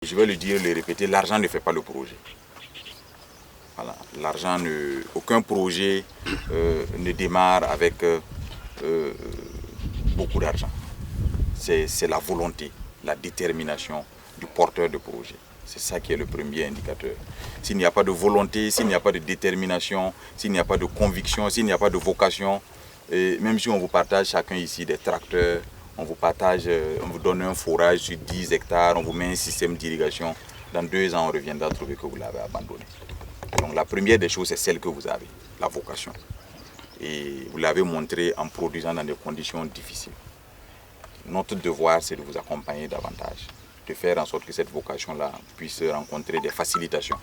Je vais le dire, le répéter, l'argent ne fait pas le projet. Voilà. Aucun projet ne démarre avec beaucoup d'argent. C'est la volonté, la détermination du porteur de projet. C'est ça qui est le premier indicateur. S'il n'y a pas de volonté, s'il n'y a pas de détermination, s'il n'y a pas de conviction, s'il n'y a pas de vocation, et même si on vous partage chacun ici des tracteurs, on vous donne un forage sur 10 hectares, on vous met un système d'irrigation, dans 2 ans on reviendra trouver que vous l'avez abandonné. Donc la première des choses, c'est celle que vous avez, la vocation. Et vous l'avez montré en produisant dans des conditions difficiles. Notre devoir, c'est de vous accompagner davantage, de faire en sorte que cette vocation-là puisse rencontrer des facilitations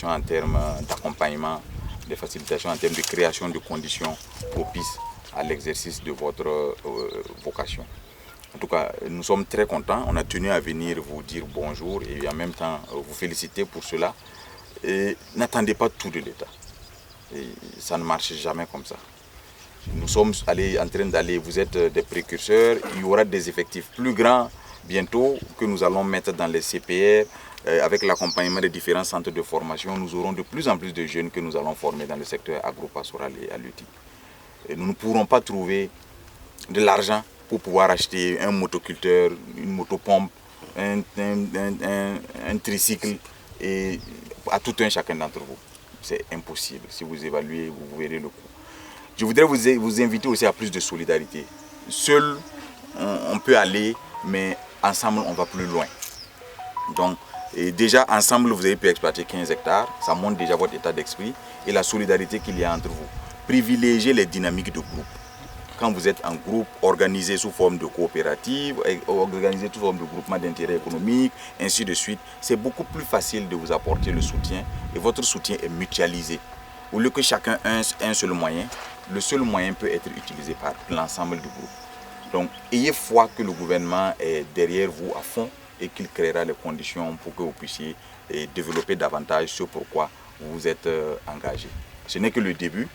en termes d'accompagnement, des facilitations en termes de création de conditions propices à l'exercice de votre vocation. En tout cas, nous sommes très contents. On a tenu à venir vous dire bonjour et en même temps vous féliciter pour cela. Et n'attendez pas tout de l'État. Ça ne marche jamais comme ça. Nous sommes en train d'aller, vous êtes des précurseurs, il y aura des effectifs plus grands bientôt que nous allons mettre dans les CPR. Avec l'accompagnement des différents centres de formation, nous aurons de plus en plus de jeunes que nous allons former dans le secteur agropastoral et halieutique. Nous ne pourrons pas trouver de l'argent pour pouvoir acheter un motoculteur, une motopompe, un tricycle et à tout un chacun d'entre vous. C'est impossible. Si vous évaluez, vous verrez le coût. Je voudrais vous inviter aussi à plus de solidarité. Seul, on peut aller, mais ensemble, on va plus loin. Donc, déjà, ensemble, vous avez pu exploiter 15 hectares. Ça montre déjà votre état d'esprit et la solidarité qu'il y a entre vous. Privilégiez les dynamiques de groupe. Quand vous êtes en groupe, organisé sous forme de coopérative, organisé sous forme de groupement d'intérêt économique, ainsi de suite, c'est beaucoup plus facile de vous apporter le soutien et votre soutien est mutualisé. Au lieu que chacun ait un seul moyen, le seul moyen peut être utilisé par l'ensemble du groupe. Donc, ayez foi que le gouvernement est derrière vous à fond et qu'il créera les conditions pour que vous puissiez développer davantage ce pourquoi vous vous êtes engagé. Ce n'est que le début.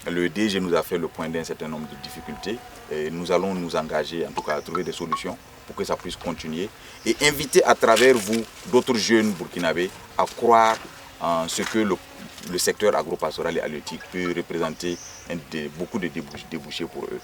Le DG nous a fait le point d'un certain nombre de difficultés et nous allons nous engager en tout cas à trouver des solutions pour que ça puisse continuer et inviter à travers vous d'autres jeunes burkinabés à croire en ce que le secteur agropastoral et halieutique peut représenter beaucoup de débouchés pour eux.